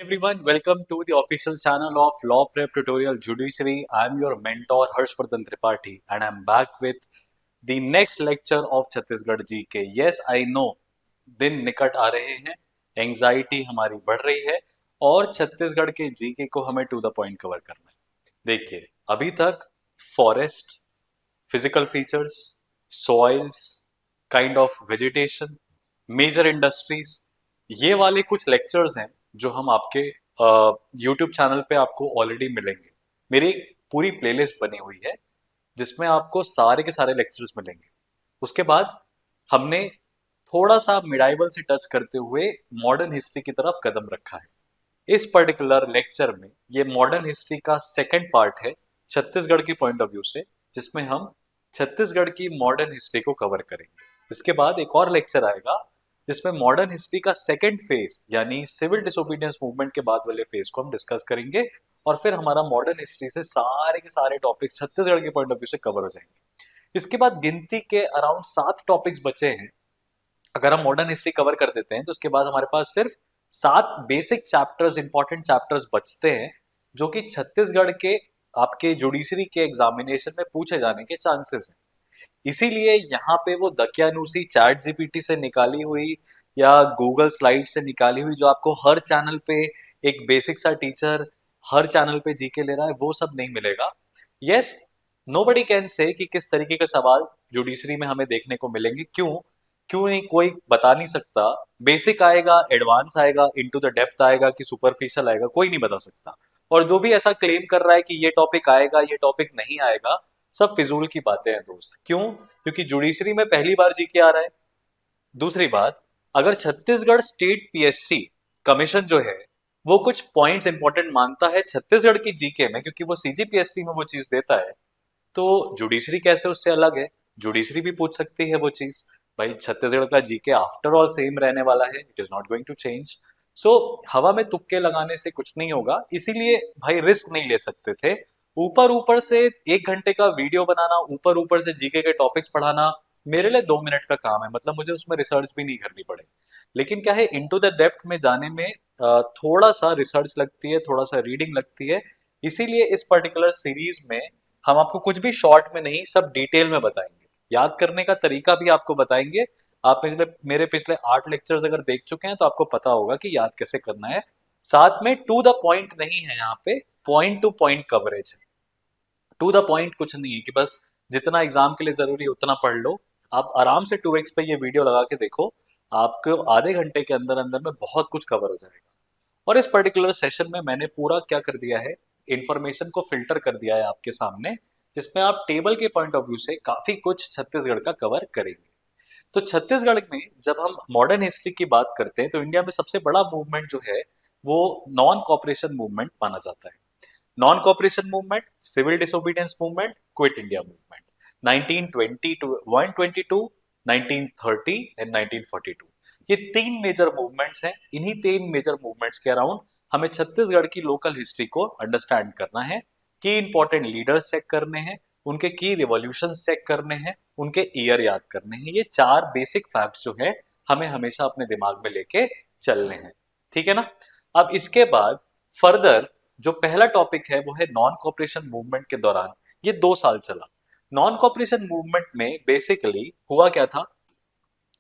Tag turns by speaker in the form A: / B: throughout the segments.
A: everyone, welcome to the official channel of Law Prep Tutorial Judiciary. I'm your mentor Harshvardhan Tripathi and I'm back with the next lecture of Chhattisgarh GK. Yes, I know दिन निकट आ रहे हैं, anxiety हमारी बढ़ रही है और छत्तीसगढ़ के जीके को हमें टू द पॉइंट कवर करना है। देखिए, अभी तक forest, physical features, soils, kind of vegetation, major industries, ये वाले कुछ लेक्चर्स हैं जो हम आपके यूट्यूब चैनल पे आपको ऑलरेडी मिलेंगे। मेरी एक पूरी प्लेलिस्ट बनी हुई है जिसमें आपको सारे के सारे लेक्चर्स मिलेंगे। उसके बाद हमने थोड़ा सा मिडाइवल से टच करते हुए मॉडर्न हिस्ट्री की तरफ कदम रखा है। इस पर्टिकुलर लेक्चर में ये मॉडर्न हिस्ट्री का सेकंड पार्ट है छत्तीसगढ़ के पॉइंट ऑफ व्यू से, जिसमें हम छत्तीसगढ़ की मॉडर्न हिस्ट्री को कवर करेंगे। इसके बाद एक और लेक्चर आएगा जिसमें मॉडर्न हिस्ट्री का सेकंड फेज यानी सिविल डिसोबीडियंस मूवमेंट के बाद वाले फेज को हम डिस्कस करेंगे और फिर हमारा मॉडर्न हिस्ट्री से सारे के सारे टॉपिक्स छत्तीसगढ़ के पॉइंट ऑफ व्यू से कवर हो जाएंगे। इसके बाद गिनती के अराउंड 7 टॉपिक्स बचे हैं। अगर हम मॉडर्न हिस्ट्री कवर कर देते हैं तो उसके बाद हमारे पास सिर्फ 7 बेसिक चैप्टर्स, इंपॉर्टेंट चैप्टर्स बचते हैं जो कि छत्तीसगढ़ के आपके जुडिशरी के एग्जामिनेशन में पूछे जाने के चांसेस हैं। इसीलिए यहाँ पे वो दकियानूसी चैट जीपीटी से निकाली हुई या गूगल स्लाइड से निकाली हुई जो आपको हर चैनल पे एक बेसिक सा टीचर हर चैनल पे जीके ले रहा है, वो सब नहीं मिलेगा। यस, नोबडी कैन से कि किस तरीके के सवाल जुडिशरी में हमें देखने को मिलेंगे। क्यों क्यों नहीं कोई बता नहीं सकता। बेसिक आएगा, एडवांस आएगा, इनटू द डेप्थ आएगा कि सुपरफिशियल आएगा, कोई नहीं बता सकता। और जो भी ऐसा क्लेम कर रहा है कि ये टॉपिक आएगा, ये टॉपिक नहीं आएगा, सब फिजूल की बातें हैं दोस्त। क्यों? क्योंकि जुडिशरी में पहली बार जीके आ रहा है। दूसरी बात, अगर छत्तीसगढ़ स्टेट पीएससी कमीशन जो है वो कुछ पॉइंट्स इंपॉर्टेंट मानता है छत्तीसगढ़ की जीके में, क्योंकि वो सीजीपीएससी में वो चीज देता है, तो जुडिशरी कैसे उससे अलग है? जुडिशरी भी पूछ सकती है वो चीज। भाई, छत्तीसगढ़ का जीके आफ्टर ऑल सेम रहने वाला है, it is not going to change. So हवा में तुक्के लगाने से कुछ नहीं होगा, इसीलिए भाई रिस्क नहीं ले सकते थे। ऊपर ऊपर से 1 घंटे का वीडियो बनाना, ऊपर ऊपर से जीके के टॉपिक्स पढ़ाना मेरे लिए 2 मिनट का काम है। मतलब मुझे उसमें रिसर्च भी नहीं करनी पड़े। लेकिन क्या है, इनटू द डेप्थ में जाने में थोड़ा सा रिसर्च लगती है, थोड़ा सा रीडिंग लगती है। इसीलिए इस पर्टिकुलर सीरीज में हम आपको कुछ भी शॉर्ट में नहीं, सब डिटेल में बताएंगे। याद करने का तरीका भी आपको बताएंगे। आप मेरे पिछले 8 लेक्चर्स अगर देख चुके हैं तो आपको पता होगा कि याद कैसे करना है। साथ में टू द पॉइंट नहीं है, यहाँ पे पॉइंट टू पॉइंट कवरेज है। टू द पॉइंट कुछ नहीं है कि बस जितना एग्जाम के लिए जरूरी है उतना पढ़ लो। आप आराम से 2x पे ये वीडियो लगा के देखो, आपको आधे घंटे के अंदर अंदर में बहुत कुछ कवर हो जाएगा। और इस पर्टिकुलर सेशन में मैंने पूरा क्या कर दिया है, इंफॉर्मेशन को फिल्टर कर दिया है आपके सामने, जिसमें आप टेबल के पॉइंट ऑफ व्यू से काफी कुछ छत्तीसगढ़ का कवर करेंगे। तो छत्तीसगढ़ में जब हम मॉडर्न हिस्ट्री की बात करते हैं तो इंडिया में सबसे बड़ा मूवमेंट जो है वो नॉन कॉपरेशन मूवमेंट माना जाता है। Non cooperation movement, civil disobedience movement, quit India movement, 1920 to 122, 1930 and 1942। ये 3 मेजर मूवमेंट्स हैं। इन्हीं 3 मेजर मूवमेंट्स के अराउंड हमें छत्तीसगढ़ की लोकल हिस्ट्री को अंडरस्टैंड करना है। की इंपॉर्टेंट लीडर्स चेक करने हैं, उनके की रिवॉल्यूशंस चेक करने हैं, उनके ईयर याद करने हैं। ये 4 बेसिक फैक्ट्स जो है हमें हमेशा अपने दिमाग में लेके चलने हैं। ठीक है ना? अब इसके बाद फर्दर जो पहला टॉपिक है वो है नॉन कॉपरेशन मूवमेंट के दौरान ये 2 साल चला। नॉन कॉपरेशन मूवमेंट में बेसिकली हुआ क्या था,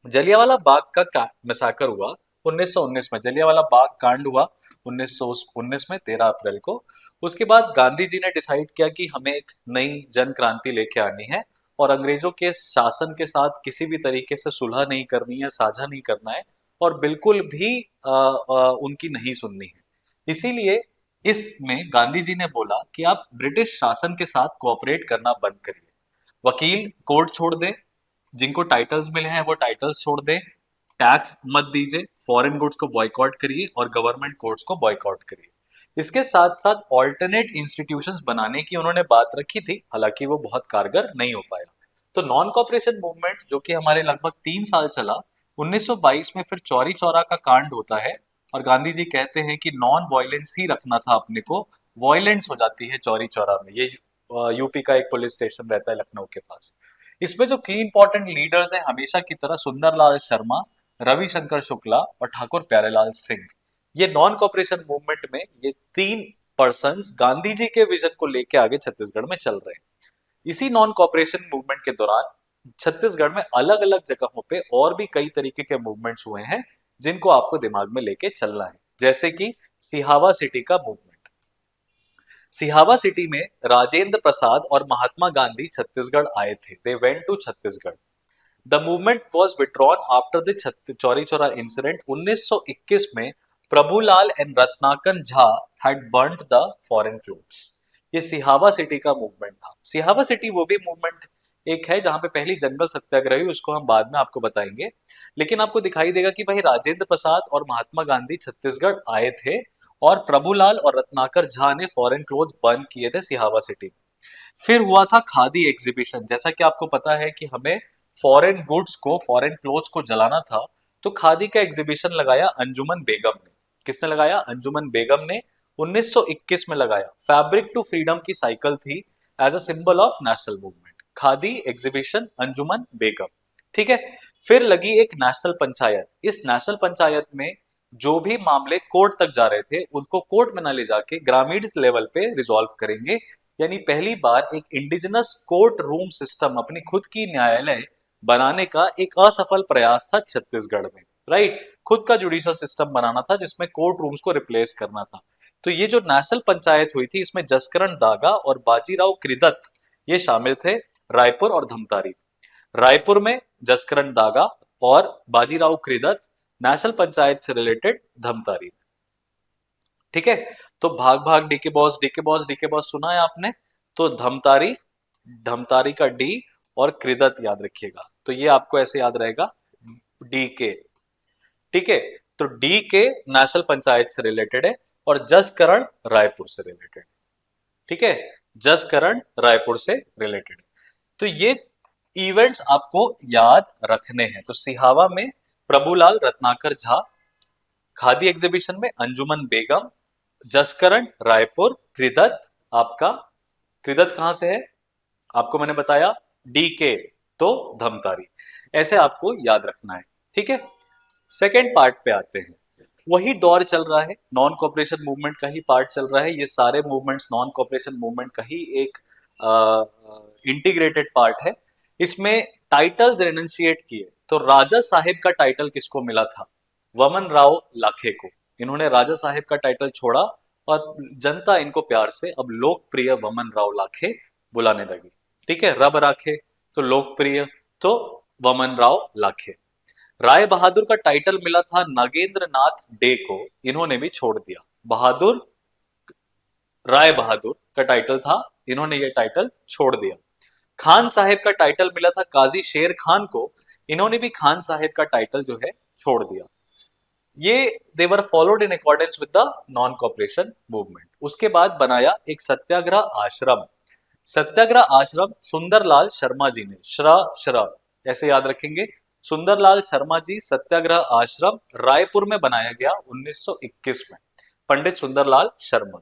A: जलियांवाला बाग का मैसाकर हुआ 1919 में। जलियांवाला बाग कांड हुआ 1919 में 13 अप्रैल को। उसके बाद गांधी जी ने डिसाइड किया कि हमें एक नई जन क्रांति लेके आनी है और अंग्रेजों के शासन के साथ किसी भी तरीके से सुलह नहीं करनी है, साझा नहीं करना है और बिल्कुल भी उनकी नहीं सुननी है। इसीलिए इसमें गांधी जी ने बोला कि आप ब्रिटिश शासन के साथ कोऑपरेट करना बंद करिए, वकील कोर्ट छोड़ दें, जिनको टाइटल्स मिले हैं वो टाइटल्स छोड़ दें, टैक्स मत दीजिए, फॉरेन गुड्स को बॉयकॉट करिए और गवर्नमेंट कोर्ट्स को बॉयकॉट करिए। इसके साथ साथ ऑल्टरनेट इंस्टीट्यूशंस बनाने की उन्होंने बात रखी थी, हालांकि वो बहुत कारगर नहीं हो पाया। तो नॉन कॉपरेशन मूवमेंट जो कि हमारे लगभग 3 साल चला, 1922 में फिर चौरी चौरा का कांड होता है और गांधी जी कहते हैं कि नॉन वायलेंस ही रखना था अपने को, वायलेंस हो जाती है चौरी चौरा में। ये यूपी का एक पुलिस स्टेशन रहता है लखनऊ के पास। इसमें जो की इंपॉर्टेंट लीडर्स हैं हमेशा की तरह सुंदरलाल शर्मा, रविशंकर शुक्ला और ठाकुर प्यारेलाल सिंह, ये नॉन कॉपरेशन मूवमेंट में ये 3 पर्सन्स गांधी जी के विजन को लेके आगे छत्तीसगढ़ में चल रहे हैं। इसी नॉन कॉपरेशन मूवमेंट के दौरान छत्तीसगढ़ में अलग अलग जगहों पे और भी कई तरीके के मूवमेंट्स हुए हैं जिनको आपको दिमाग में लेके चलना है, जैसे कि सिहावा सिटी का मूवमेंट। सिहावा सिटी में राजेंद्र प्रसाद और महात्मा गांधी छत्तीसगढ़ आए थे। They went to Chhattisgarh. The movement was withdrawn after the Chauri Chaura incident. 1921 में Prabhulal and Ratnakar Jha had burned the foreign clothes. ये सिहावा सिटी का मूवमेंट था। सिहावा सिटी वो भी मूवमेंट एक है जहां पे पहली जंगल सत्याग्रह हुई, उसको हम बाद में आपको बताएंगे। लेकिन आपको दिखाई देगा कि भाई राजेंद्र प्रसाद और महात्मा गांधी छत्तीसगढ़ आए थे और प्रभुलाल और रत्नाकर झा ने फॉरेन क्लोथ बर्न किए थे सिहावा सिटी। फिर हुआ था खादी एग्जीबिशन। जैसा कि आपको पता है कि हमें फॉरेन गुड्स को, फॉरेन क्लोथ्स को जलाना था, तो खादी का एग्जीबिशन लगाया अंजुमन बेगम ने। किसने लगाया? अंजुमन बेगम ने 1921 में लगाया। फैब्रिक टू फ्रीडम की साइकिल थी as a symbol of national movement. Khadi exhibition Anjuman Begum. ठीक है। फिर लगी एक नेशनल पंचायत। इस नेशनल पंचायत में जो भी मामले कोर्ट तक जा रहे थे उसको कोर्ट में ना ले जाके ग्रामीण लेवल पे रिजॉल्व करेंगे। यानी पहली बार एक इंडिजिनस कोर्ट रूम सिस्टम, अपनी खुद की न्यायालय बनाने का एक असफल प्रयास था छत्तीसगढ़ में। राइट। खुद का जुडिशियल सिस्टम बनाना था जिसमें कोर्ट रूम्स को रिप्लेस करना था। तो ये जो नेशनल पंचायत हुई थी इसमें जसकरण दागा और बाजीराव कृदत्त ये शामिल थे, रायपुर और धमतारी। रायपुर में जसकरण दागा और बाजीराव कृदत्त, नेशनल पंचायत से रिलेटेड धमतारी। ठीक है। तो भाग भाग DK Bose, DK Bose, DK Bose सुना है आपने? तो धमतारी, धमतारी का डी और कृदत्त याद रखिएगा। तो ये आपको ऐसे याद रहेगा, डीके। ठीक है। तो डीके नेशनल पंचायत से रिलेटेड है और जसकरण रायपुर से रिलेटेड। ठीक है। जसकरण रायपुर से रिलेटेड। तो ये इवेंट्स आपको याद रखने हैं। तो सिहावा में प्रभुलाल रत्नाकर झा, खादी एग्जीबिशन में अंजुमन बेगम, जसकरण रायपुर, कृदत्त आपका, कृदत्त कहां से है आपको मैंने बताया, डी के, तो धमतारी। ऐसे आपको याद रखना है। ठीक है। सेकेंड पार्ट पे आते हैं। वही दौर चल रहा है, नॉन कॉपरेशन मूवमेंट का ही पार्ट चल रहा है। ये सारे मूवमेंट्स नॉन कॉपरेशन मूवमेंट का ही एक इंटीग्रेटेड पार्ट है। इसमें टाइटल्स रेनंशिएट किए। तो राजा साहेब का टाइटल किसको मिला था? वमन राव लाखे को। इन्होंने राजा साहेब का टाइटल छोड़ा और जनता इनको प्यार से अब लोकप्रिय वमन राव लाखे बुलाने लगी। ठीक है। रब राखे तो लोकप्रिय, तो वमन राव लाखे। राय बहादुर का टाइटल मिला था नागेंद्र नाथ डे को, इन्होंने भी छोड़ दिया। बहादुर, राय बहादुर का टाइटल था, इन्होंने ये टाइटल छोड़ दिया। खान साहेब का टाइटल मिला था काजी शेर खान को, इन्होंने भी खान साहेब का टाइटल जो है छोड़ दिया। ये they were followed in accordance with the non cooperation movement. उसके बाद बनाया एक सत्याग्रह आश्रम। सत्याग्रह आश्रम सुंदरलाल शर्मा जी ने, श्र ऐसे याद रखेंगे, सुंदरलाल शर्मा जी सत्याग्रह आश्रम रायपुर में बनाया गया 1921 में, पंडित सुंदरलाल शर्मा।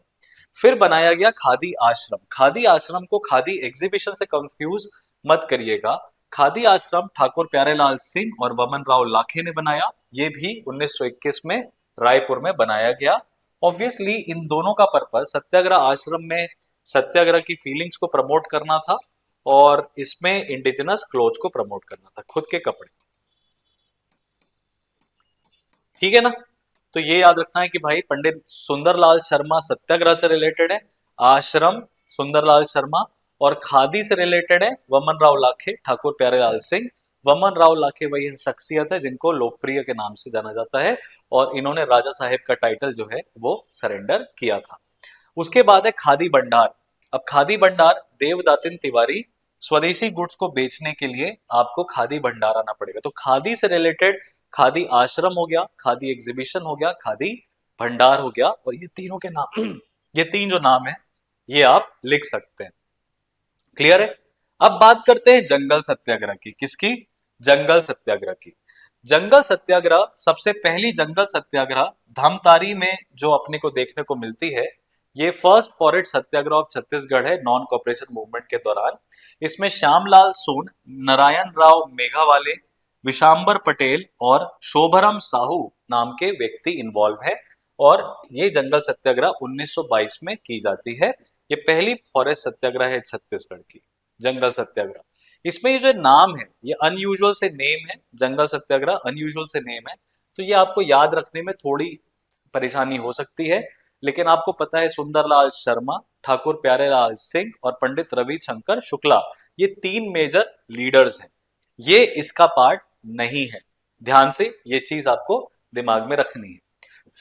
A: फिर बनाया गया खादी आश्रम। खादी आश्रम को खादी एग्जीबिशन से कंफ्यूज मत करिएगा। खादी आश्रम ठाकुर प्यारेलाल सिंह और वमन राव लाखे ने बनाया। ये भी 1921 में रायपुर में बनाया गया। ऑब्वियसली इन दोनों का पर्पस सत्याग्रह आश्रम में सत्याग्रह की फीलिंग्स को प्रमोट करना था और इसमें इंडिजिनस क्लोथ को प्रमोट करना था, खुद के कपड़े। ठीक है ना। तो ये याद रखना है कि भाई पंडित सुंदरलाल शर्मा सत्याग्रह से रिलेटेड है, आश्रम सुंदरलाल शर्मा, और खादी से रिलेटेड है वमन राव लाखे, ठाकुर प्यारेलाल सिंह। वमन राव लाखे वही शख्सियत है जिनको लोकप्रिय के नाम से जाना जाता है और इन्होंने राजा साहेब का टाइटल जो है वो सरेंडर किया था। उसके बाद है खादी भंडार। अब खादी भंडार देवदातिन तिवारी, स्वदेशी गुड्स को बेचने के लिए आपको खादी भंडार आना पड़ेगा। तो खादी से रिलेटेड खादी आश्रम हो गया, खादी एग्जीबिशन हो गया, खादी भंडार हो गया, और ये तीनों के नाम ये तीन जो नाम है ये आप लिख सकते हैं। क्लियर है। अब बात करते हैं जंगल सत्याग्रह की। किसकी? जंगल सत्याग्रह की। जंगल सत्याग्रह, सबसे पहली जंगल सत्याग्रह धमतारी में जो अपने को देखने को मिलती है, ये first forest Satyagraha of Chhattisgarh है नॉन कॉपरेशन मूवमेंट के दौरान। इसमें श्यामलाल सून, नारायण राव मेघावाले, विशांबर पटेल और शोभरम साहू नाम के व्यक्ति इन्वॉल्व है। और ये जंगल सत्याग्रह 1922 में की जाती है। ये पहली फॉरेस्ट सत्याग्रह है छत्तीसगढ़ की, जंगल सत्याग्रह। इसमें ये जो नाम है ये अनयूजुअल से नेम है, जंगल सत्याग्रह अनयूजुअल से नेम है, तो ये आपको याद रखने में थोड़ी परेशानी हो सकती है। लेकिन आपको पता है सुंदरलाल शर्मा, ठाकुर प्यारेलाल सिंह और पंडित रविशंकर शुक्ला, ये तीन मेजर लीडर्स हैं। ये इसका पार्ट नहीं है, ध्यान से ये चीज आपको दिमाग में रखनी है।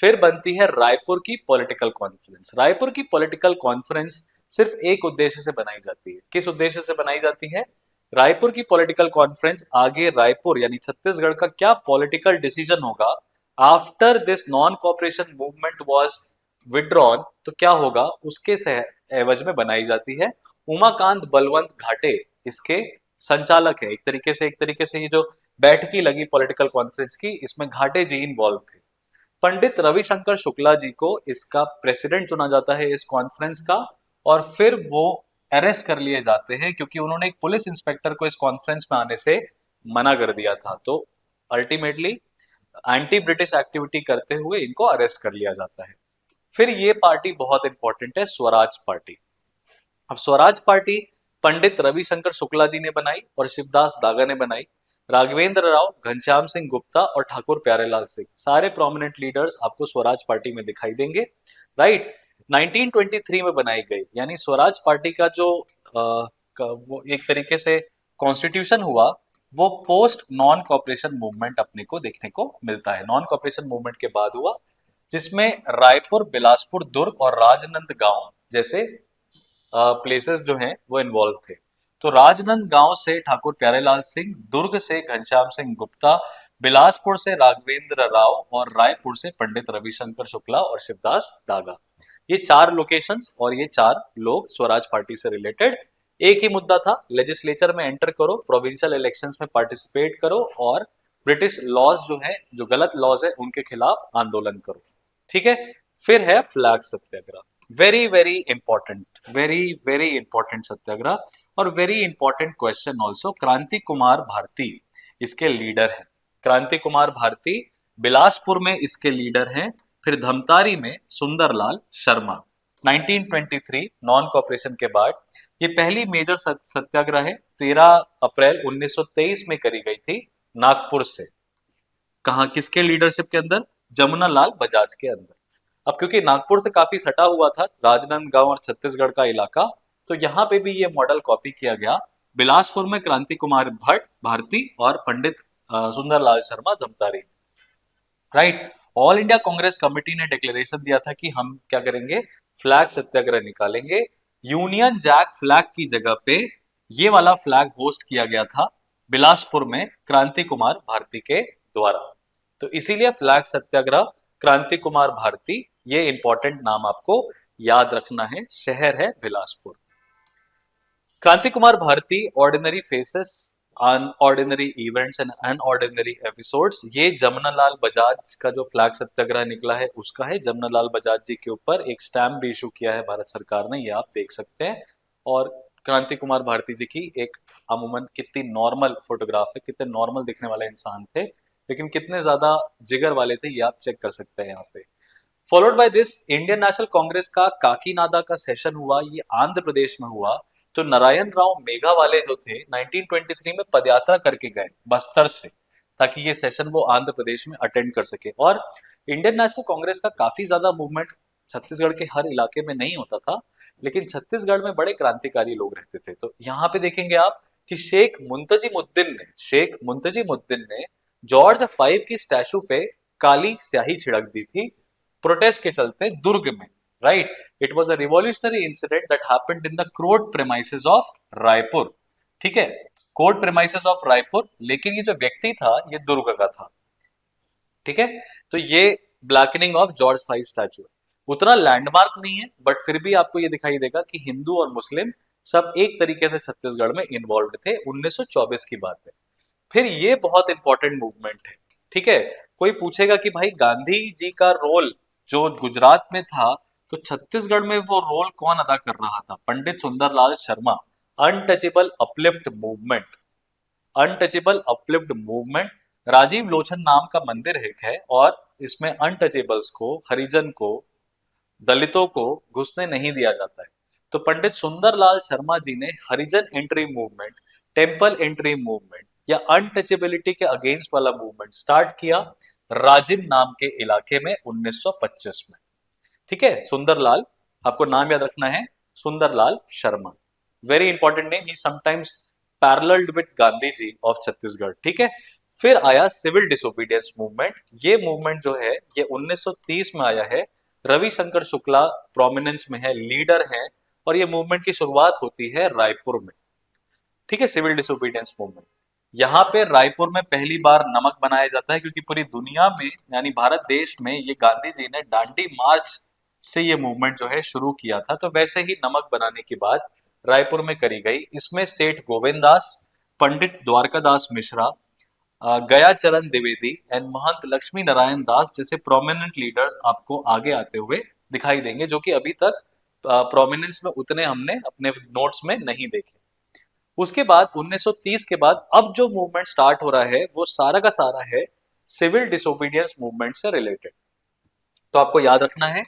A: फिर बनती है रायपुर की पॉलिटिकल कॉन्फ्रेंस। रायपुर की पॉलिटिकल कॉन्फ्रेंस सिर्फ एक उद्देश्य से बनाई जाती है। किस उद्देश्य से बनाई जाती है? रायपुर की पॉलिटिकल कॉन्फ्रेंस आगे रायपुर यानी छत्तीसगढ़ का क्या पॉलिटिकल डिसीजन होगा after this non cooperation movement was withdrawn, तो क्या होगा उसके एवज में बनाई जाती है। उमाकांत बलवंत घाटे इसके संचालक है। एक तरीके से ये जो बैठकी लगी पॉलिटिकल कॉन्फ्रेंस की, इसमें घाटे जी इन्वॉल्व थे। पंडित रविशंकर शुक्ला जी को इसका प्रेसिडेंट चुना जाता है इस कॉन्फ्रेंस का, और फिर वो अरेस्ट कर लिए जाते हैं क्योंकि उन्होंने एक पुलिस इंस्पेक्टर को इस कॉन्फ्रेंस में आने से मना कर दिया था। तो अल्टीमेटली एंटी ब्रिटिश एक्टिविटी करते हुए इनको अरेस्ट कर लिया जाता है। फिर ये पार्टी बहुत इंपॉर्टेंट है, स्वराज पार्टी। अब स्वराज पार्टी पंडित रविशंकर शुक्ला जी ने बनाई और शिवदास दागा ने बनाई। राघवेंद्र राव, घनश्याम सिंह गुप्ता और ठाकुर प्यारेलाल सिंह, सारे प्रोमिनेंट लीडर्स आपको स्वराज पार्टी में दिखाई देंगे। राइट, 1923 में बनाई गई, यानी स्वराज पार्टी का जो वो एक तरीके से कॉन्स्टिट्यूशन हुआ, वो पोस्ट नॉन कॉपरेशन मूवमेंट अपने को देखने को मिलता है। नॉन कॉपरेशन मूवमेंट के बाद हुआ, जिसमें रायपुर, बिलासपुर, दुर्ग और राजनांदगांव जैसे प्लेसेस जो हैं वो इन्वॉल्व थे। तो राजनांदगांव से ठाकुर प्यारेलाल सिंह, दुर्ग से घनश्याम सिंह गुप्ता, बिलासपुर से राघवेंद्र राव और रायपुर से पंडित रविशंकर शुक्ला और शिवदास दागा, ये चार लोकेशंस और ये चार लोग स्वराज पार्टी से रिलेटेड। एक ही मुद्दा था, लेजिस्लेचर में एंटर करो, प्रोविंशियल इलेक्शंस में पार्टिसिपेट करो और ब्रिटिश लॉज जो है, जो गलत लॉज है उनके खिलाफ आंदोलन करो। ठीक है। फिर है flag satyagraha, very very important, very very important satyagraha, और वेरी इंपॉर्टेंट क्वेश्चन ऑल्सो। क्रांति कुमार भारती इसके लीडर हैं। क्रांति कुमार भारती बिलासपुर में इसके लीडर हैं। फिर धमतारी में सुंदरलाल शर्मा। 1923 नॉन कॉपरेशन के बाद ये पहली मेजर सत्याग्रह है, 13 अप्रैल 1923 में करी गई थी नागपुर से। कहा, किसके लीडरशिप के अंदर? जमुना लाल बजाज के अंदर। अब क्योंकि नागपुर से काफी सटा हुआ था राजनांदगांव और छत्तीसगढ़ का इलाका, तो यहाँ पे भी ये मॉडल कॉपी किया गया। बिलासपुर में क्रांति कुमार भट्ट भारती और Pandit Sundarlal Sharma Dhamtari. Right. All India Congress committee ने डिक्लेरेशन दिया था कि हम क्या करेंगे, फ्लैग सत्याग्रह निकालेंगे। यूनियन जैक फ्लैग की जगह पे ये वाला फ्लैग होस्ट किया गया था बिलासपुर में क्रांति कुमार भारती के द्वारा। तो इसीलिए फ्लैग सत्याग्रह, क्रांति कुमार भारती, ये इंपॉर्टेंट नाम आपको याद रखना है। शहर है Bilaspur. Kranti Kumar Bharati, ordinary faces, unordinary events and unordinary episodes, ये जमनालाल बजाज का जो फ्लैग सत्याग्रह निकला है उसका है। जमनालाल बजाज जी के ऊपर एक स्टैम्प भी इशू किया है भारत सरकार ने, ये आप देख सकते हैं। और क्रांति कुमार भारती जी की एक अमूमन कितनी नॉर्मल फोटोग्राफ है, कितने नॉर्मल दिखने वाले इंसान थे, लेकिन कितने ज्यादा जिगर वाले थे ये आप चेक कर सकते हैं यहाँ पे। Followed by this Indian national Congress का काकीनाडा का सेशन हुआ, ये आंध्र प्रदेश में हुआ। तो नारायण राव मेघावाले जो थे 1923 में पदयात्रा करके गए बस्तर से, ताकि ये सेशन वो आंध्र प्रदेश में अटेंड कर सके। और इंडियन नेशनल कांग्रेस का काफी ज्यादा मूवमेंट छत्तीसगढ़ के हर इलाके में नहीं होता था, लेकिन छत्तीसगढ़ में बड़े क्रांतिकारी लोग रहते थे। तो यहाँ पे देखेंगे आप कि शेख मुंतजिमुद्दीन ने जॉर्ज 5 की स्टैचू पे काली स्याही छिड़क दी थी प्रोटेस्ट के चलते दुर्ग में। Right, it was a revolutionary incident that happened in the court premises of Raipur. ठीक है, कोर्ट प्रेमाइसेस ऑफ रायपुर, लेकिन ये जो व्यक्ति था ये दुर्ग का था। ठीक है, तो ये ब्लैकनिंग ऑफ जॉर्ज 5 स्टैचू उतना लैंडमार्क नहीं है, बट फिर भी आपको ये दिखाई देगा कि हिंदू और मुस्लिम सब एक तरीके से छत्तीसगढ़ में इन्वॉल्व थे 1924 की बात है। फिर ये बहुत इंपॉर्टेंट मूवमेंट है। ठीक है, कोई पूछेगा कि भाई गांधी जी का रोल जो गुजरात में था, तो छत्तीसगढ़ में वो रोल कौन अदा कर रहा था? Pandit Sundarlal Sharma. Untouchable uplift movement, untouchable uplift movement Rajiv Lochan नाम का मंदिर एक है और इसमें अनटचेबल्स को, हरिजन को, दलितों को घुसने नहीं दिया जाता है। तो पंडित सुंदरलाल शर्मा जी ने Harijan entry movement, temple entry movement या अनटचेबिलिटी के अगेंस्ट वाला मूवमेंट स्टार्ट किया राजिम नाम के इलाके में 1925 में। ठीक है, सुंदरलाल, आपको नाम याद रखना है, Sundarlal Sharma. Very important name, he sometimes paralleled with Gandhi ji of Chhattisgarh. ठीक है, फिर आया सिविल डिसोबीडियंस मूवमेंट। ये मूवमेंट जो है ये 1930 में आया है। रविशंकर शुक्ला प्रोमिनेंस में है, लीडर है, और ये मूवमेंट की शुरुआत होती है रायपुर में। ठीक है, सिविल डिसोबीडियंस मूवमेंट। यहाँ पे रायपुर में पहली बार नमक बनाया जाता है, क्योंकि पूरी दुनिया में यानी भारत देश में ये गांधी जी ने दांडी मार्च से ये मूवमेंट जो है शुरू किया था। तो वैसे ही नमक बनाने की बात रायपुर में करी गई। इसमें सेठ गोविंद दास, पंडित द्वारकादास मिश्रा, गया चरण द्विवेदी एंड महंत लक्ष्मी नारायण दास जैसे प्रोमिनेंट लीडर्स आपको आगे आते हुए दिखाई देंगे, जो कि अभी तक प्रोमिनेंस में उतने हमने अपने नोट्स में नहीं देखे। उसके बाद 1930 के बाद अब जो मूवमेंट स्टार्ट हो रहा है वो सारा का सारा है सिविल डिसोबीडियंस मूवमेंट से रिलेटेड। तो आपको याद रखना है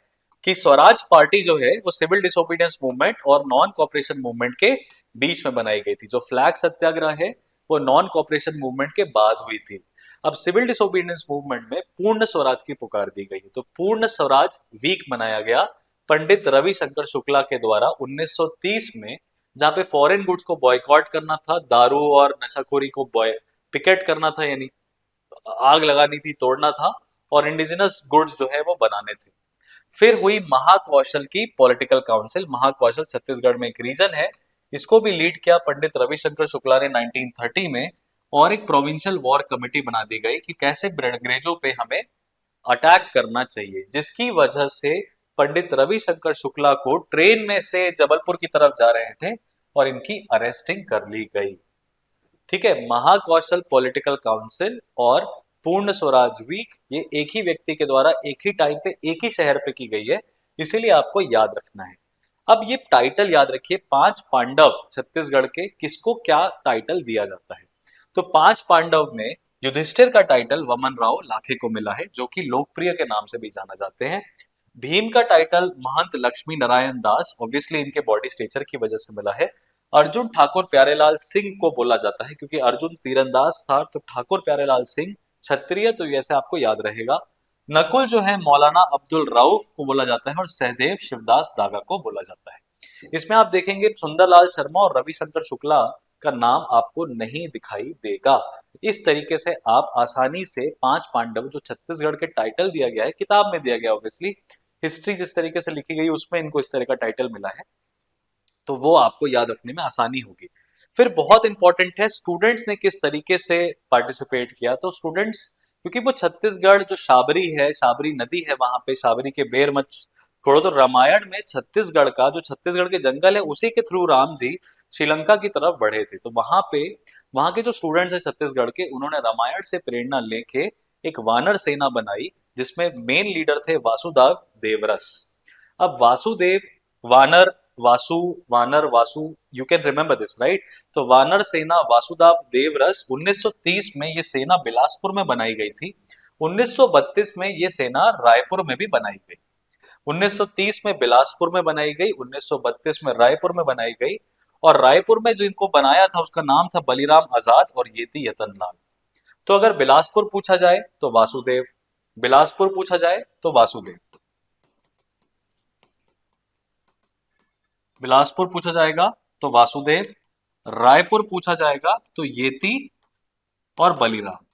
A: कि स्वराज पार्टी जो है वो सिविल डिसोबीडियंस मूवमेंट और नॉन कॉपरेशन मूवमेंट के बीच में बनाई गई थी। जो फ्लैग सत्याग्रह है वो नॉन कॉपरेशन मूवमेंट के बाद हुई थी। अब सिविल डिसोबीडियंस मूवमेंट में पूर्ण स्वराज की पुकार दी गई। तो पूर्ण स्वराज वीक मनाया गया पंडित रविशंकर शुक्ला के द्वारा 1930 में, जहां पे फॉरेन गुड्स को बॉयकॉट करना था, दारू और नशाखोरी को पिकेट करना था, यानी आग लगानी थी, तोड़ना था, और इंडिजिनस गुड्स जो है वो बनाने थे। फिर हुई महाकौशल की पॉलिटिकल काउंसिल। महाकौशल छत्तीसगढ़ में एक रीजन है, इसको भी लीड किया पंडित रविशंकर शुक्ला ने 1930 में, और एक प्रोविंशियल वॉर कमेटी बना दी गई कि कैसे अंग्रेजों पे हमें अटैक करना चाहिए, जिसकी वजह से पंडित रविशंकर शुक्ला को ट्रेन में से जबलपुर की तरफ जा रहे थे और इनकी अरेस्टिंग कर ली गई। ठीक है, महाकौशल पॉलिटिकल काउंसिल और पूर्ण स्वराज वीक ये एक ही व्यक्ति के द्वारा एक ही टाइम पे एक ही शहर पे की गई है, इसीलिए आपको याद रखना है। अब ये टाइटल याद रखिए, पांच पांडव छत्तीसगढ़ के, किसको क्या टाइटल दिया जाता है। तो पांच पांडव में युधिष्ठिर का टाइटल वमन राव लाखे को मिला है, जो कि लोकप्रिय के नाम से भी जाना जाते हैं। भीम का टाइटल महंत लक्ष्मी नारायण दास, ऑब्वियसली इनके बॉडी स्ट्रक्चर की वजह से मिला है। अर्जुन ठाकुर प्यारेलाल सिंह को बोला जाता है क्योंकि अर्जुन तीरंदाज था, तो ठाकुर प्यारेलाल सिंह क्षत्रिय, तो ऐसे आपको याद रहेगा। नकुल जो है मौलाना अब्दुल रऊफ को बोला जाता है, और सहदेव शिवदास दागा को बोला जाता है। इसमें आप देखेंगे सुंदरलाल शर्मा और रविशंकर शुक्ला का नाम आपको नहीं दिखाई देगा। इस तरीके से आप आसानी से पांच पांडव, जो छत्तीसगढ़ के टाइटल दिया गया है, किताब में दिया गया, ऑब्वियसली हिस्ट्री जिस तरीके से लिखी गई उसमें इनको इस तरह का टाइटल मिला है, तो वो आपको याद रखने में आसानी होगी। फिर बहुत इंपॉर्टेंट है स्टूडेंट्स ने किस तरीके से पार्टिसिपेट किया। तो स्टूडेंट्स, क्योंकि वो छत्तीसगढ़ जो शाबरी है, शाबरी नदी है, वहां पे शाबरी के बेर मत छोड़ो, तो रामायण में छत्तीसगढ़ का जो छत्तीसगढ़ के जंगल है उसी के थ्रू राम जी श्रीलंका की तरफ बढ़े थे। तो वहां पे वहां के जो स्टूडेंट्स हैं छत्तीसगढ़ के, उन्होंने रामायण से प्रेरणा लेके एक वानर सेना बनाई, जिसमें मेन लीडर थे वासुदेव देवरस। अब वासुदेव, वानर, वासु, वानर, Vasu, you can remember this right. तो वानर सेना वासुदेव देवरस 1930 में ये सेना बिलासपुर में बनाई गई थी। 1932 में ये सेना रायपुर में भी बनाई गई। 1930 में बिलासपुर में बनाई गई, 1932 में रायपुर में बनाई गई, और रायपुर में जो इनको बनाया था उसका नाम था बलिराम आजाद और येती यतनलाल। तो अगर बिलासपुर पूछा जाए तो वासुदेव, बिलासपुर पूछा जाए तो वासुदेव, बिलासपुर पूछा जाएगा तो वासुदेव, रायपुर पूछा जाएगा तो येती और बलिराम,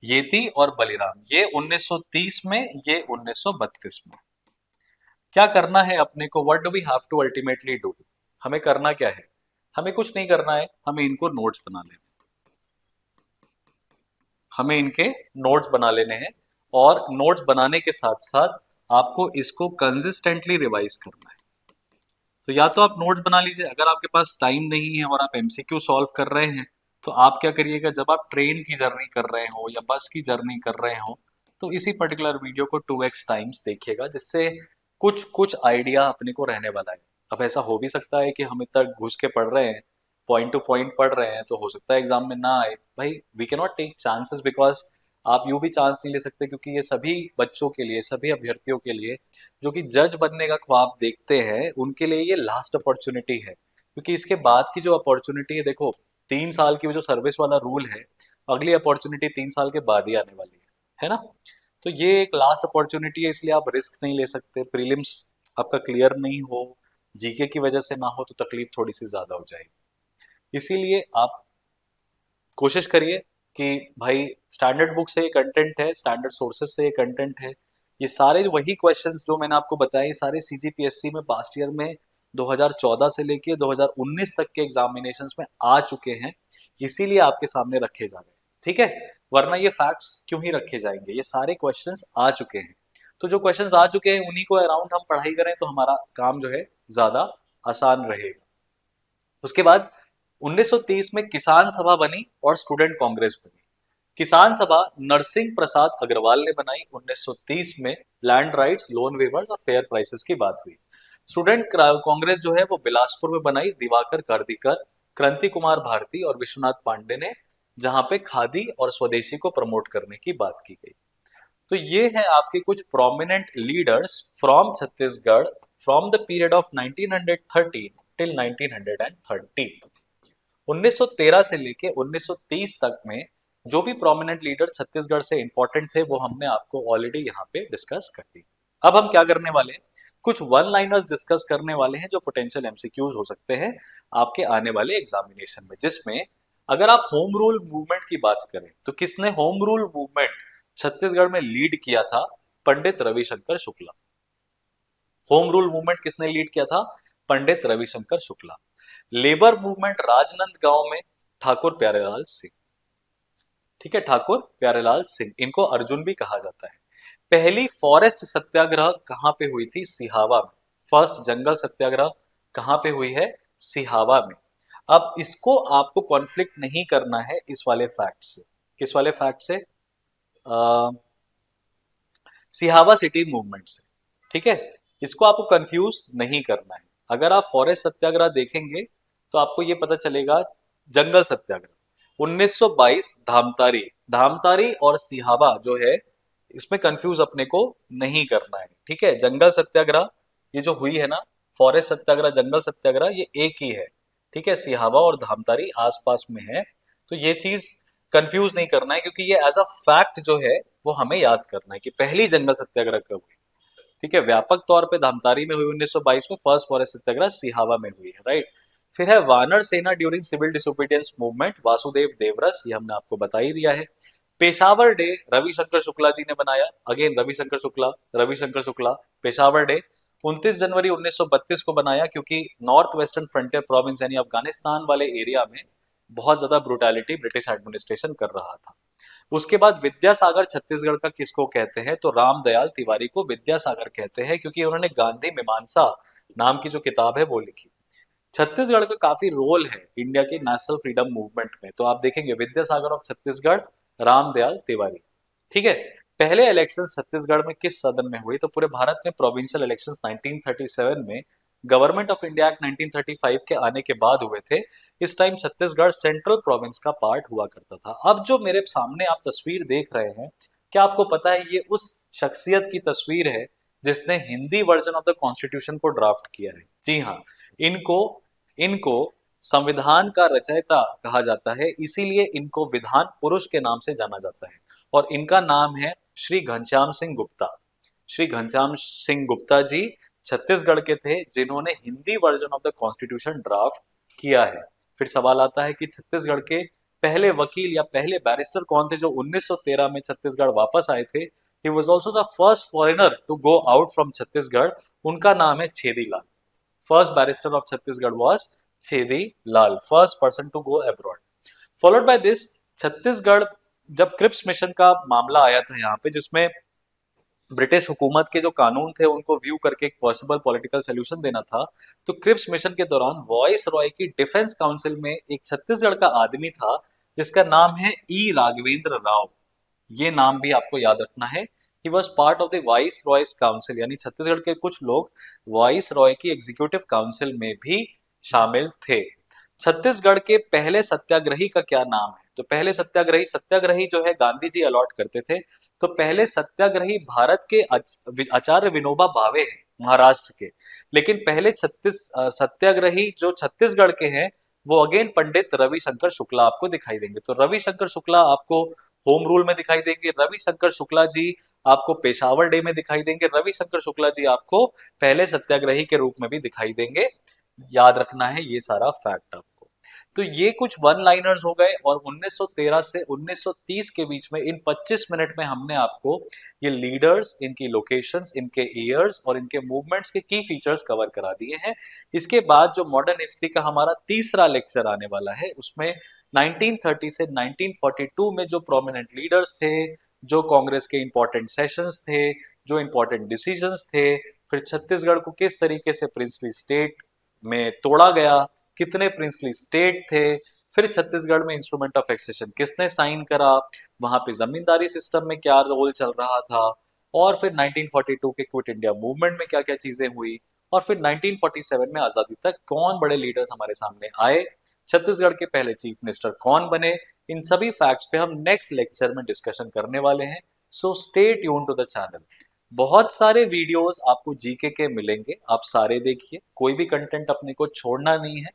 A: येती और बलिराम, ये 1930 में, ये 1932 में। क्या करना है अपने को, what do we have to ultimately do, हमें करना क्या है, हमें कुछ नहीं करना है, हमें इनको नोट्स बना लेने, हमें इनके नोट्स बना लेने हैं, और नोट्स बनाने के साथ साथ आपको इसको कंसिस्टेंटली रिवाइज करना है। तो या तो आप नोट्स बना लीजिए, अगर आपके पास टाइम नहीं है और आप एमसीक्यू सॉल्व कर रहे हैं, तो आप क्या करिएगा, जब आप ट्रेन की जर्नी कर रहे हो या बस की जर्नी कर रहे हो, तो इसी पर्टिकुलर वीडियो को 2x टाइम्स देखिएगा, जिससे कुछ कुछ आइडिया अपने को रहने वाला है। अब ऐसा हो भी सकता है कि हम इतना घुस के पढ़ रहे हैं पॉइंट टू पॉइंट पढ़ रहे हैं तो हो सकता है एग्जाम में ना आए भाई। We can not take chances, because आप यूं भी चांस नहीं ले सकते, क्योंकि ये सभी बच्चों के लिए, सभी अभ्यर्थियों के लिए जो कि जज बनने का ख्वाब देखते हैं, उनके लिए ये लास्ट अपॉर्चुनिटी है। क्योंकि इसके बाद की जो अपॉर्चुनिटी है, देखो 3 साल की वो जो सर्विस वाला रूल है, अगली अपॉर्चुनिटी 3 साल के बाद ही आने वाली है ना। तो ये एक लास्ट अपॉर्चुनिटी है, इसलिए आप रिस्क नहीं ले सकते। प्रीलिम्स आपका क्लियर नहीं हो, जीके की वजह से ना हो, तो तकलीफ थोड़ी सी ज्यादा हो जाएगी। इसीलिए आप कोशिश करिए कि भाई स्टैंडर्ड बुक से ये कंटेंट है, स्टैंडर्ड सोर्सेज से ये कंटेंट है। ये सारे वही क्वेश्चंस जो मैंने आपको बताए, ये सारे सीजीपीएससी में पास्ट ईयर में 2014 से लेके 2019 तक के एग्जामिनेशंस में आ चुके हैं। इसीलिए आपके सामने रखे जा रहे हैं, ठीक है। वरना ये फैक्ट्स क्यों ही रखे जाएंगे, ये सारे क्वेश्चंस आ चुके हैं। तो जो क्वेश्चंस आ चुके हैं उन्हीं को अराउंड हम पढ़ाई करें तो हमारा काम जो है ज्यादा आसान रहेगा। उसके बाद 1930 में किसान सभा बनी और स्टूडेंट कांग्रेस बनी। किसान सभा नरसिंह प्रसाद अग्रवाल ने बनाई 1930 में। लैंड राइट्स, लोन वेवर्स और फेयर प्राइसेस की बात हुई। स्टूडेंट कांग्रेस जो है वो बिलासपुर में बनाई दिवाकर कार्दिकर, क्रांति कुमार भारती और विश्वनाथ पांडे ने, जहां पे खादी और स्वदेशी को प्रमोट करने की बात की गई। तो ये है आपके कुछ prominent leaders from Chhattisgarh from the period of 1913 till 1930। 1913 से लेके 1930 तक में जो भी प्रोमिनेंट लीडर छत्तीसगढ़ से इंपॉर्टेंट थे वो हमने आपको ऑलरेडी यहाँ पे डिस्कस कर दी। अब हम क्या करने वाले हैं, कुछ वन लाइनर्स डिस्कस करने वाले हैं जो पोटेंशियल एमसीक्यूज हो सकते हैं आपके आने वाले एग्जामिनेशन में। जिसमें अगर आप होम रूल मूवमेंट की बात करें तो किसने होम रूल मूवमेंट छत्तीसगढ़ में लीड किया था? Pandit Ravishankar Shukla. Home rule movement किसने लीड किया था? पंडित रविशंकर शुक्ला। लेबर मूवमेंट राजनांदगांव में ठाकुर प्यारेलाल सिंह। ठीक है, ठाकुर प्यारेलाल सिंह, इनको अर्जुन भी कहा जाता है। पहली फॉरेस्ट सत्याग्रह कहां पे हुई थी? सिहावा में। फर्स्ट जंगल सत्याग्रह कहां पे हुई है? सिहावा में। अब इसको आपको कॉन्फ्लिक्ट नहीं करना है इस वाले फैक्ट से। किस वाले फैक्ट से? सिहावा सिटी मूवमेंट से। ठीक है, इसको आपको कंफ्यूज नहीं करना है। अगर आप फॉरेस्ट सत्याग्रह देखेंगे तो आपको ये पता चलेगा जंगल सत्याग्रह 1922 धामतारी। धामतारी और सिहावा जो है, इसमें कंफ्यूज अपने को नहीं करना है। ठीक है, जंगल सत्याग्रह ये जो हुई है ना, फॉरेस्ट सत्याग्रह जंगल सत्याग्रह, ये एक ही है। ठीक है, सिहावा और धामतारी आसपास में है। तो ये चीज कंफ्यूज नहीं करना है, क्योंकि ये एज अ फैक्ट जो है वो हमें याद करना है कि पहली जंगल सत्याग्रह कब हुई। ठीक है, व्यापक तौर पे धामतारी में हुई 1922 में, फर्स्ट फॉरेस्ट सत्याग्रह सिहावा में हुई है, राइट। फिर है Vanar Sena during civil disobedience movement, Vasudev Devras, ये हमने आपको बता ही दिया है। पेशावर डे रविशंकर शुक्ला जी ने बनाया। अगेन रविशंकर शुक्ला, रविशंकर शुक्ला। पेशावर डे 29 जनवरी 1932 को बनाया, क्योंकि नॉर्थ वेस्टर्न फ्रंटियर प्रोविंस यानी अफगानिस्तान वाले एरिया में बहुत ज्यादा ब्रुटैलिटी ब्रिटिश एडमिनिस्ट्रेशन कर रहा था। उसके बाद विद्यासागर छत्तीसगढ़ का किसको कहते हैं? तो रामदयाल तिवारी को विद्यासागर कहते हैं, क्योंकि उन्होंने गांधी मीमांसा नाम की जो किताब है वो लिखी। छत्तीसगढ़ का काफी रोल है इंडिया के नेशनल फ्रीडम मूवमेंट में, तो आप देखेंगे विद्यासागर ऑफ छत्तीसगढ़, रामदयाल तिवारी। ठीक है, पहले इलेक्शन छत्तीसगढ़ में किस सदन में हुए? तो पूरे भारत में प्रोविंशियल इलेक्शंस 1937 में गवर्नमेंट ऑफ इंडिया एक्ट 1935 के आने के बाद हुए थे। इस टाइम छत्तीसगढ़ सेंट्रल प्रोविंस का पार्ट हुआ करता था। अब जो मेरे सामने आप तस्वीर देख रहे हैं, क्या आपको पता है ये उस शख्सियत की तस्वीर है जिसने Hindi version of the constitution को ड्राफ्ट किया है? जी हाँ, इनको इनको संविधान का रचयिता कहा जाता है, इसीलिए इनको विधान पुरुष के नाम से जाना जाता है। और इनका नाम है श्री घनश्याम सिंह गुप्ता। श्री घनश्याम सिंह गुप्ता जी छत्तीसगढ़ के थे जिन्होंने Hindi version of the constitution draft किया है। फिर सवाल आता है कि छत्तीसगढ़ के पहले वकील या पहले बैरिस्टर कौन थे जो 1913 में छत्तीसगढ़ वापस आए थे? He was also the first foreigner to go out from Chhattisgarh. उनका नाम है Chhedi Lal. First barrister of Chhattisgarh was Chhedi Lal, first person to go abroad. Followed by this, Chhattisgarh जब क्रिप्स मिशन का मामला आया था यहाँ पे, जिसमें ब्रिटिश हुकूमत के जो कानून थे उनको व्यू करके एक पॉसिबल पॉलिटिकल सोल्यूशन देना था, तो क्रिप्स मिशन के दौरान वॉइस रॉय की डिफेंस काउंसिल में एक छत्तीसगढ़ का आदमी था जिसका नाम है ई राघवेंद्र राव। ये नाम भी आपको याद रखना है। He was part of the vice Royce council, यानी छत्तीसगढ़ के कुछ लोग वाइस रॉय की एग्जीक्यूटिव काउंसिल में भी शामिल थे। छत्तीसगढ़ के पहले सत्याग्रही का क्या नाम है? तो पहले सत्याग्रही सत्याग्रही जो है गांधी जी अलॉट करते थे। तो पहले सत्याग्रही भारत के आचार्य विनोबा भावे हैं, महाराष्ट्र के। लेकिन पहले सत्याग्रही जो छत्तीसगढ़ के हैं, वो अगेन पंडित रविशंकर शुक्ला आपको दिखाई देंगे। तो रविशंकर शुक्ला आपको होम रूल में दिखाई देंगे, रविशंकर शुक्ला जी आपको पेशावर डे में दिखाई देंगे, रविशंकर शुक्ला जी आपको पहले सत्याग्रही के रूप में भी दिखाई देंगे। याद रखना है ये सारा फैक्ट आपको। तो ये कुछ वन लाइनर्स हो गए, और 1913 से 1930 के बीच में इन 25 मिनट में हमने आपको ये लीडर्स, इनकी लोकेशंस, इनके ईयर्स और इनके मूवमेंट्स के की फीचर्स कवर करा दिए हैं। इसके बाद जो मॉडर्न हिस्ट्री का हमारा तीसरा लेक्चर आने वाला है, उसमें 1930 से 1942 में जो प्रोमिनेंट लीडर्स थे, जो कांग्रेस के इंपॉर्टेंट सेशंस थे, जो इंपॉर्टेंट डिसीजंस थे, फिर छत्तीसगढ़ को किस तरीके से प्रिंसली स्टेट में तोड़ा गया, कितने प्रिंसली स्टेट थे, फिर छत्तीसगढ़ में इंस्ट्रूमेंट ऑफ एक्सेशन किसने साइन करा, वहां पे जमींदारी सिस्टम में क्या रोल चल रहा था, और फिर 1942 के क्विट इंडिया मूवमेंट में क्या क्या चीजें हुई, और फिर 1947 में आजादी तक कौन बड़े लीडर्स हमारे सामने आए, छत्तीसगढ़ के पहले चीफ मिनिस्टर कौन बने, इन सभी फैक्ट्स पे हम नेक्स्ट लेक्चर में डिस्कशन करने वाले हैं। So stay tune to the channel. बहुत सारे वीडियोस आपको जीके के मिलेंगे, आप सारे देखिए, कोई भी कंटेंट अपने को छोड़ना नहीं है।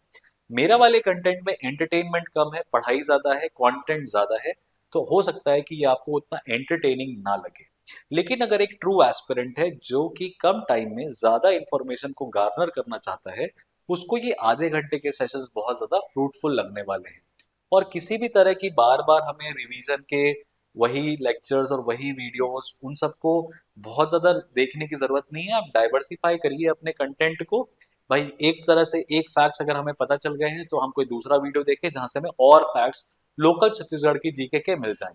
A: मेरा वाले कंटेंट में एंटरटेनमेंट कम है, पढ़ाई ज्यादा है, कंटेंट ज्यादा है। तो हो सकता है कि ये आपको उतना एंटरटेनिंग ना लगे। लेकिन अगर एक ट्रू एस्पिरेंट है जो कि कम टाइम में ज्यादा इंफॉर्मेशन को गार्नर करना चाहता है, उसको ये आधे घंटे के सेशंस बहुत ज्यादा फ्रूटफुल लगने वाले हैं। और किसी भी तरह की बार बार हमें रिवीजन के वही लेक्चर्स और वही वीडियोस, उन सबको बहुत ज्यादा देखने की जरूरत नहीं है। आप डाइवर्सिफाई करिए अपने कंटेंट को। भाई एक तरह से एक फैक्ट्स अगर हमें पता चल गए हैं, तो हम कोई दूसरा वीडियो देखें जहां से हमें और फैक्ट्स लोकल छत्तीसगढ़ की जीके के मिल जाएं।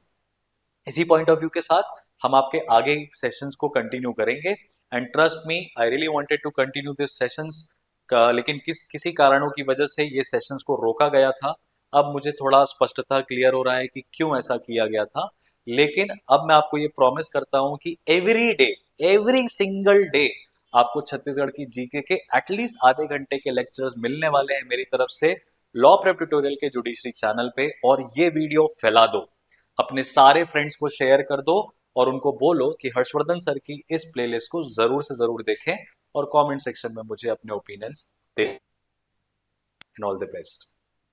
A: इसी पॉइंट ऑफ व्यू के साथ हम आपके आगे सेशंस को कंटिन्यू करेंगे। And trust me, I really wanted to continue this sessions का, लेकिन किसी कारणों की वजह से ये सेशंस को रोका गया था। अब मुझे थोड़ा स्पष्टता क्लियर हो रहा है कि क्यों ऐसा किया गया था। लेकिन अब मैं आपको ये प्रॉमिस करता हूं कि every day, every single day आपको छत्तीसगढ़ की जीके के एटलीस्ट आधे घंटे के लेक्चर्स मिलने वाले हैं मेरी तरफ से, लॉ प्रेप ट्यूटोरियल के जुडिशरी चैनल पे। और ये वीडियो फैला दो, अपने सारे फ्रेंड्स को शेयर कर दो, और उनको बोलो कि हर्षवर्धन सर की इस प्लेलिस्ट को जरूर से जरूर देखें, और कमेंट सेक्शन में मुझे अपने ओपिनियंस दें। And all the best.